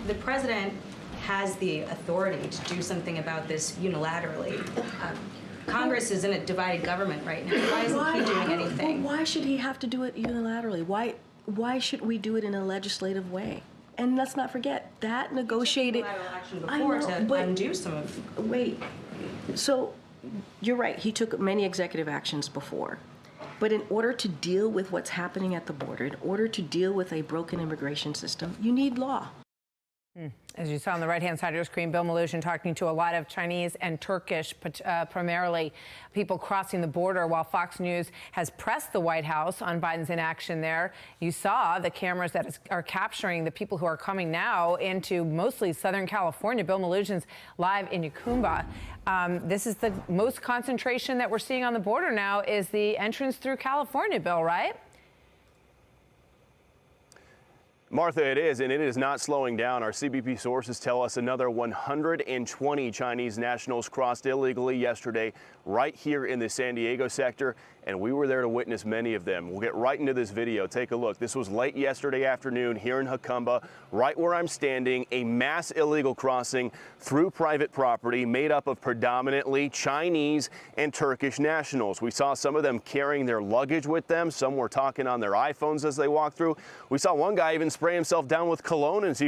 the president has the authority to do something about this unilaterally. Congress is in a divided government right now. Why isn't he doing anything? Well, why should he have to do it unilaterally? Why should we do it in a legislative way? And let's not forget that negotiated. I know, to undo some of. Wait, so you're right. He took many executive actions before, but in order to deal with what's happening at the border, in order to deal with a broken immigration system, you need law. As you saw on the right-hand side of your screen, Bill Maloogian talking to a lot of Chinese and Turkish, primarily people crossing the border, while Fox News has pressed the White House on Biden's inaction there. You saw the cameras that are capturing the people who are coming now into mostly Southern California. Bill Maloogian's live in Yacumba. This is the most concentration that we're seeing on the border now is the entrance through California, Bill, right? Martha, it is, and it is not slowing down. Our CBP sources tell us another 120 Chinese nationals crossed illegally yesterday right here in the San Diego sector, and we were there to witness many of them. We'll get right into this video. Take a look. This was late yesterday afternoon here in Yacumba, right where I'm standing, a mass illegal crossing through private property made up of predominantly Chinese and Turkish nationals. We saw some of them carrying their luggage with them. Some were talking on their iPhones as they walked through. We saw one guy even spray himself down with cologne as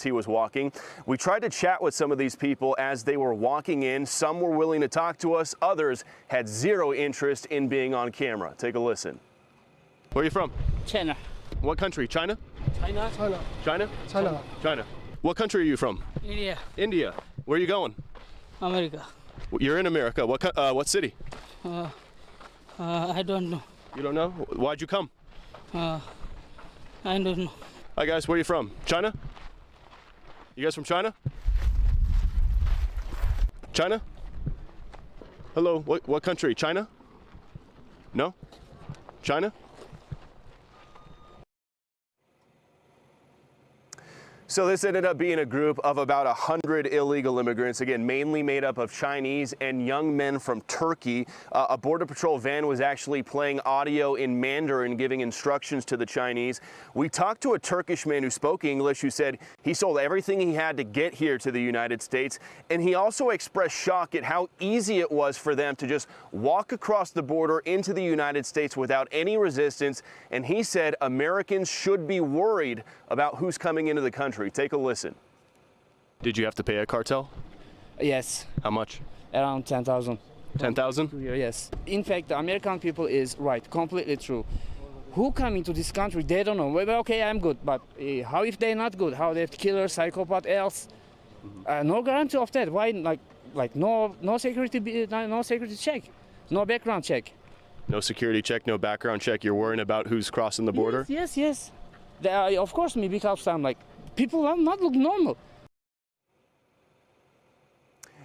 he was walking. We tried to chat with some of these people as they were walking in. Some were willing to talk to us. Others had zero interest in being on camera. Take a listen. Where are you from? China. What country? China? China. China? China. China. What country are you from? India. India. Where are you going? America. You're in America. What city? I don't know. You don't know? Why'd you come? I don't know. Hi guys, where are you from? China? You guys from China? China? Hello, what country? China? No? China? So this ended up being a group of about 100 illegal immigrants, again, mainly made up of Chinese and young men from Turkey. A Border Patrol van was actually playing audio in Mandarin, giving instructions to the Chinese. We talked to a Turkish man who spoke English, who said he sold everything he had to get here to the United States. And he also expressed shock at how easy it was for them to just walk across the border into the United States without any resistance. And he said Americans should be worried about who's coming into the country. Take a listen. Did you have to pay a cartel? Yes. How much? Around 10,000. 10,000? Yes. In fact, the American people is right, completely true. Who come into this country, they don't know. Well, okay, I'm good, but how if they're not good? How they're killer, psychopath, else? No guarantee of that. Why, like no security, no security check, no background check. No security check, no background check. You're worrying about who's crossing the border? Yes. Of course, me, because I'm like, people are not look normal.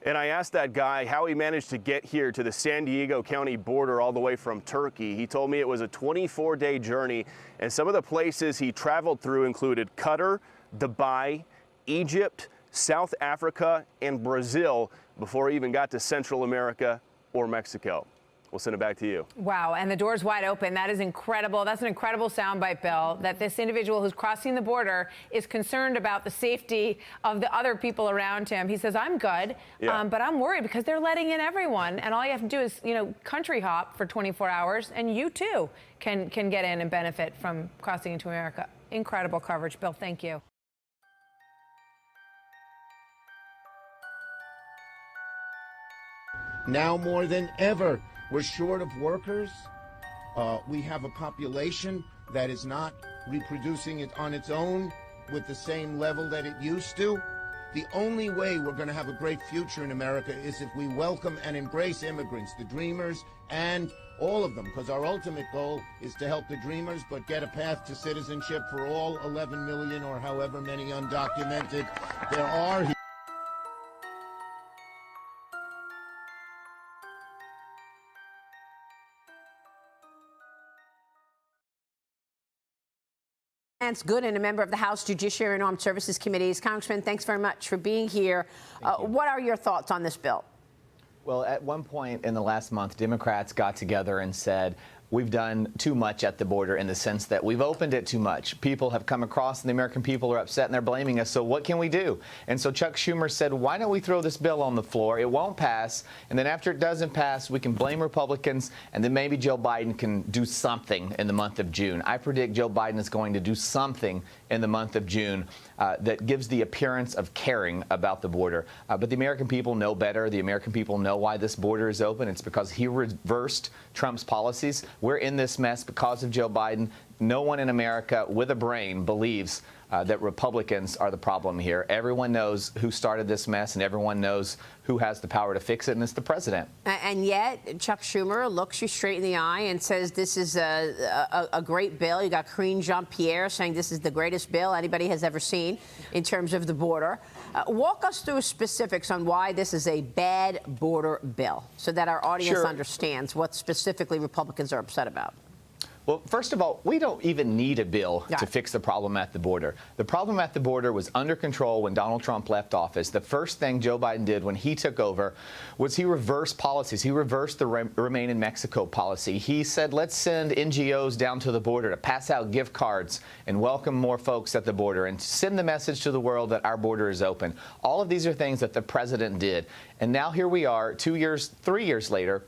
And I asked that guy how he managed to get here to the San Diego County border all the way from Turkey. He told me it was a 24-day journey, and some of the places he traveled through included Qatar, Dubai, Egypt, South Africa, and Brazil before he even got to Central America or Mexico. We'll send it back to you. Wow, and the door's wide open. That is incredible. That's an incredible soundbite, Bill, that this individual who's crossing the border is concerned about the safety of the other people around him. He says, I'm good, but I'm worried because they're letting in everyone, and all you have to do is, country hop for 24 hours, and you, too, can get in and benefit from crossing into America. Incredible coverage, Bill. Thank you. Now more than ever, we're short of workers. We have a population that is not reproducing it on its own with the same level that it used to. The only way we're going to have a great future in America is if we welcome and embrace immigrants, the dreamers, and all of them, because our ultimate goal is to help the dreamers, but get a path to citizenship for all 11 million or however many undocumented there are here. Lance Gooden, a member of the House Judiciary and Armed Services Committees. Congressman, thanks very much for being here. What are your thoughts on this bill? Well, at one point in the last month, Democrats got together and said, we've done too much at the border in the sense that we've opened it too much. People have come across and the American people are upset and they're blaming us. So what can we do? And so Chuck Schumer said, why don't we throw this bill on the floor? It won't pass. And then after it doesn't pass, we can blame Republicans. And then maybe Joe Biden can do something in the month of June. I predict Joe Biden is going to do something in the month of June that gives the appearance of caring about the border. But the American people know better. The American people know why this border is open. It's because he reversed Trump's policies. We're in this mess because of Joe Biden. No one in America with a brain believes that Republicans are the problem here. Everyone knows who started this mess, and everyone knows who has the power to fix it, and it's the president. And yet, Chuck Schumer looks you straight in the eye and says this is a great bill. You got Karine Jean-Pierre saying this is the greatest bill anybody has ever seen in terms of the border. Walk us through specifics on why this is a bad border bill so that our audience understands what specifically Republicans are upset about. Well, first of all, we don't even need a bill to fix the problem at the border. The problem at the border was under control when Donald Trump left office. The first thing Joe Biden did when he took over was he reversed policies. He reversed the Remain in Mexico policy. He said, let's send NGOs down to the border to pass out gift cards and welcome more folks at the border and send the message to the world that our border is open. All of these are things that the president did. And now here we are 2 years, 3 years later,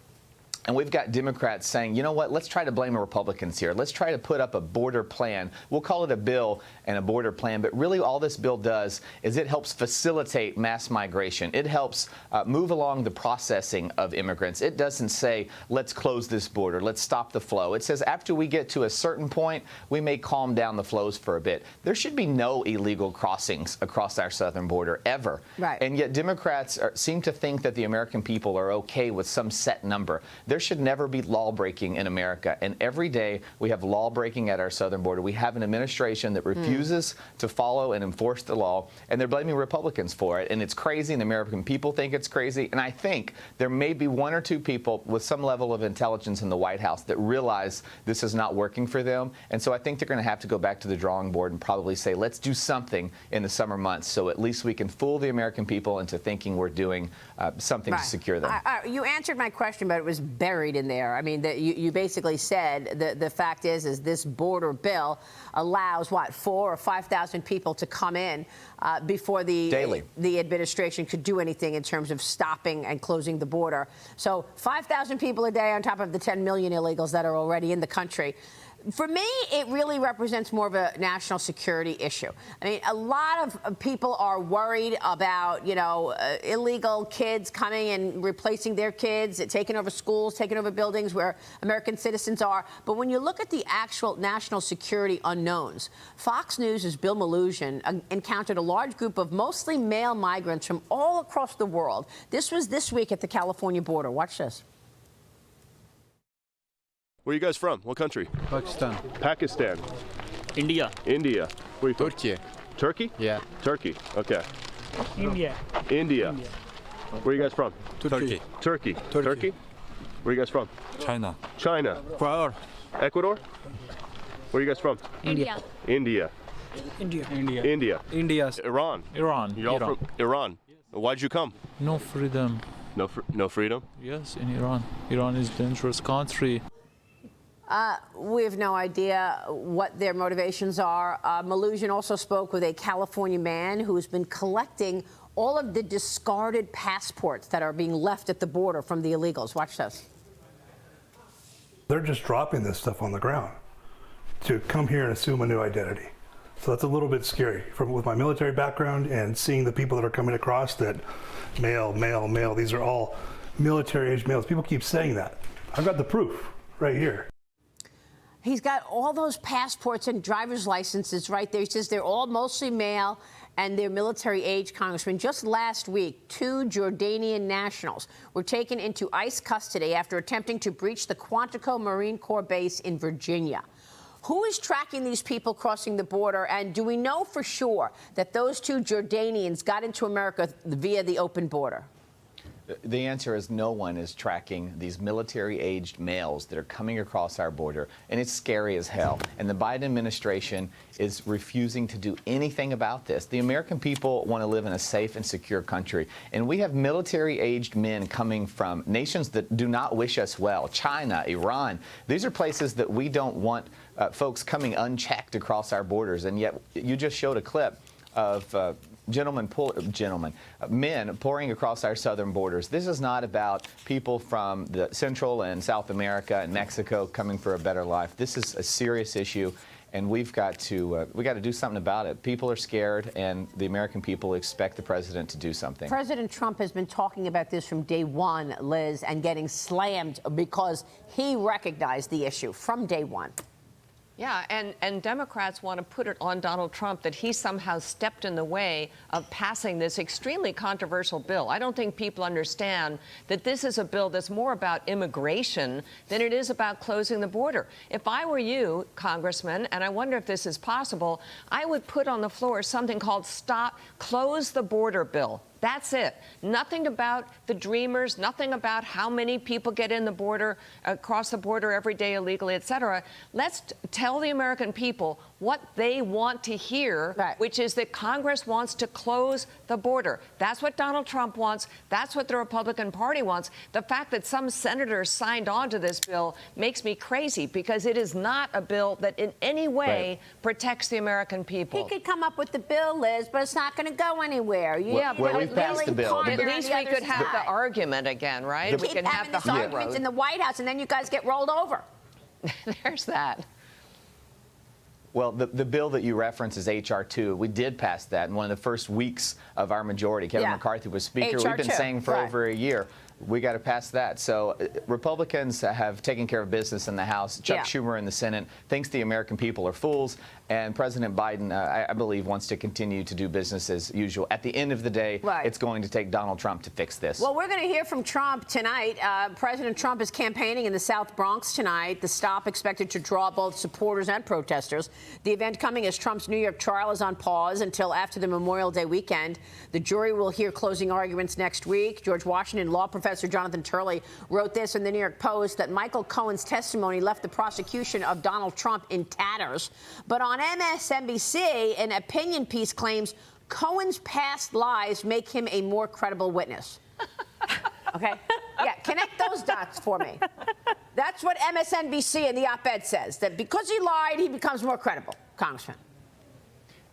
and we've got Democrats saying, you know what, let's try to blame the Republicans here. Let's try to put up a border plan. We'll call it a bill and a border plan, but really all this bill does is it helps facilitate mass migration. It helps move along the processing of immigrants. It doesn't say, let's close this border, let's stop the flow. It says after we get to a certain point, we may calm down the flows for a bit. There should be no illegal crossings across our southern border, ever. Right. And yet Democrats seem to think that the American people are okay with some set number. There should never be law-breaking in America. And every day we have law-breaking at our southern border. We have an administration that refuses to follow and enforce the law, and they're blaming Republicans for it. And it's crazy, and the American people think it's crazy. And I think there may be one or two people with some level of intelligence in the White House that realize this is not working for them. And so I think they're going to have to go back to the drawing board and probably say, let's do something in the summer months so at least we can fool the American people into thinking we're doing something to secure them. You answered my question, but it was buried in there. I mean, you basically said the fact is this border bill allows, what, 4,000 or 5,000 people to come in before the administration could do anything in terms of stopping and closing the border. So 5,000 people a day on top of the 10 million illegals that are already in the country. For me, it really represents more of a national security issue. I mean, a lot of people are worried about, you know, illegal kids coming and replacing their kids, taking over schools, taking over buildings where American citizens are. But when you look at the actual national security unknowns, Fox News' Bill Melugin encountered a large group of mostly male migrants from all across the world. This was this week at the California border. Watch this. Where are you guys from? What country? Pakistan. Pakistan. India. India. Where are you from? Turkey. Turkey? Yeah. Turkey. Okay. India. India. Where are you guys from? Turkey. Turkey. Turkey? Where are you guys from? China. China. Ecuador. Ecuador? Where are you guys from? India. India. India. India. India. Iran. Iran. You're all from Iran. Why'd you come? No freedom. No freedom? Yes, in Iran. Iran is a dangerous country. We have no idea what their motivations are. Melugin also spoke with a California man who's been collecting all of the discarded passports that are being left at the border from the illegals. Watch this. They're just dropping this stuff on the ground to come here and assume a new identity. So that's a little bit scary. With my military background and seeing the people that are coming across, that male, these are all military-age males. People keep saying that. I've got the proof right here. He's got all those passports and driver's licenses right there. He says they're all mostly male and they're military age, Congressman. Just last week, 2 Jordanian nationals were taken into ICE custody after attempting to breach the Quantico Marine Corps base in Virginia. Who is tracking these people crossing the border? And do we know for sure that those 2 Jordanians got into America via the open border? The answer is no one is tracking these military-aged males that are coming across our border, and it's scary as hell. And the Biden administration is refusing to do anything about this. The American people want to live in a safe and secure country, and we have military-aged men coming from nations that do not wish us well. China, Iran. These are places that we don't want folks coming unchecked across our borders, and yet you just showed a clip of men pouring across our southern borders. This is not about people from the Central and South America and Mexico coming for a better life. This is a serious issue, and we've got to do something about it. People are scared, and the American people expect the president to do something. President Trump has been talking about this from day one, Liz, and getting slammed because he recognized the issue from day one. Yeah, and Democrats want to put it on Donald Trump that he somehow stepped in the way of passing this extremely controversial bill. I don't think people understand that this is a bill that's more about immigration than it is about closing the border. If I were you, Congressman, and I wonder if this is possible, I would put on the floor something called Close the Border Bill. That's it. Nothing about the dreamers, nothing about how many people get in the border, across the border every day illegally, et cetera. Let's tell the American people what they want to hear, which is that Congress wants to close the border. That's what Donald Trump wants. That's what the Republican Party wants. The fact that some senators signed on to this bill makes me crazy because it is not a bill that in any way protects the American people. He could come up with the bill, Liz, but it's not going to go anywhere. We've passed the bill. At least we could have the argument again, right? We can have the high arguments in the White House, and then you guys get rolled over. There's that. Well, the bill that you reference is H.R. 2. We did pass that in one of the first weeks of our majority. Kevin McCarthy was Speaker. We've been saying for over a year, we got to pass that. So Republicans have taken care of business in the House. Chuck Schumer in the Senate thinks the American people are fools. And President Biden, I believe, wants to continue to do business as usual. At the end of the day, it's going to take Donald Trump to fix this. Well, we're going to hear from Trump tonight. President Trump is campaigning in the South Bronx tonight. The stop expected to draw both supporters and protesters. The event coming as Trump's New York trial is on pause until after the Memorial Day weekend. The jury will hear closing arguments next week. George Washington law professor Jonathan Turley wrote this in the New York Post that Michael Cohen's testimony left the prosecution of Donald Trump in tatters. But on MSNBC, an opinion piece claims Cohen's past lies make him a more credible witness. Okay? Yeah, connect those dots for me. That's what MSNBC in the op-ed says, that because he lied, he becomes more credible, Congressman.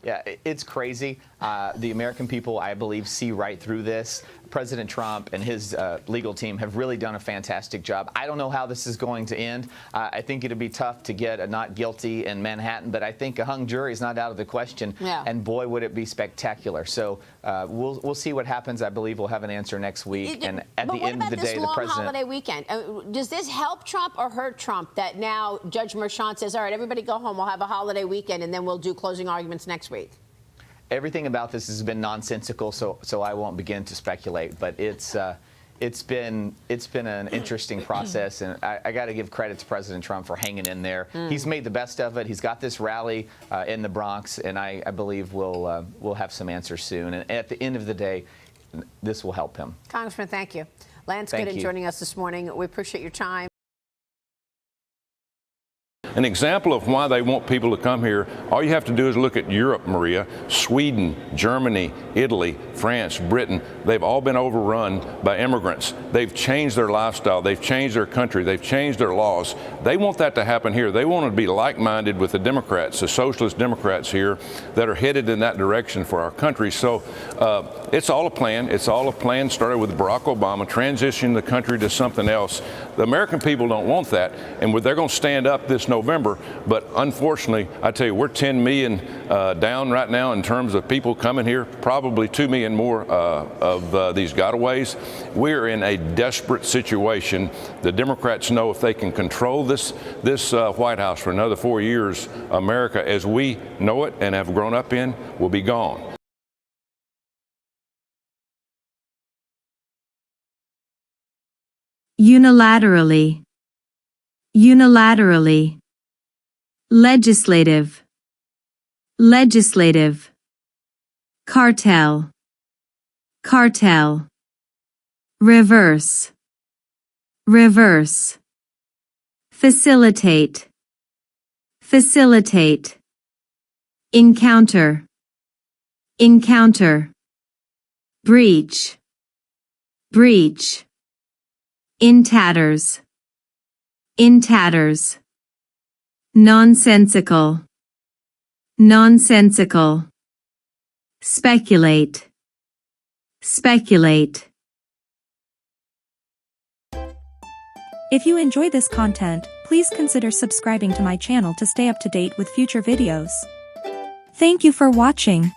Yeah, it's crazy. The American people, I believe, see right through this. President Trump and his legal team have really done a fantastic job. I don't know how this is going to end. I think it'd be tough to get a not guilty in Manhattan, but I think a hung jury is not out of the question. Yeah. And boy, would it be spectacular. So we'll see what happens. I believe we'll have an answer next week. And at the end of the day, the president. But what about this long holiday weekend? Does this help Trump or hurt Trump that now Judge Merchan says, all right, everybody go home. We'll have a holiday weekend, and then we'll do closing arguments next week? Everything about this has been nonsensical, so I won't begin to speculate. But it's been an interesting process, and I got to give credit to President Trump for hanging in there. He's made the best of it. He's got this rally in the Bronx, and I believe we'll have some answers soon. And at the end of the day, this will help him. Congressman, thank you. Lance Gooden joining us this morning. We appreciate your time. An example of why they want people to come here, all you have to do is look at Europe, Maria. Sweden, Germany, Italy, France, Britain, they've all been overrun by immigrants. They've changed their lifestyle. They've changed their country. They've changed their laws. They want that to happen here. They want to be like-minded with the Democrats, the socialist Democrats here that are headed in that direction for our country. So it's all a plan. It's all a plan started with Barack Obama, transitioning the country to something else. The American people don't want that, and they're going to stand up this November. But unfortunately, I tell you, we're 10 million down right now in terms of people coming here, probably 2 million more of these gotaways. We're in a desperate situation. The Democrats know if they can control this White House for another 4 years, America as we know it and have grown up in will be gone. Unilaterally. Unilaterally. Legislative. Legislative. Cartel. Cartel. reverse, reverse, facilitate, facilitate, encounter, encounter, breach, breach, in tatters, in tatters, nonsensical, nonsensical, speculate, speculate. If you enjoy this content, please consider subscribing to my channel to stay up to date with future videos. Thank you for watching.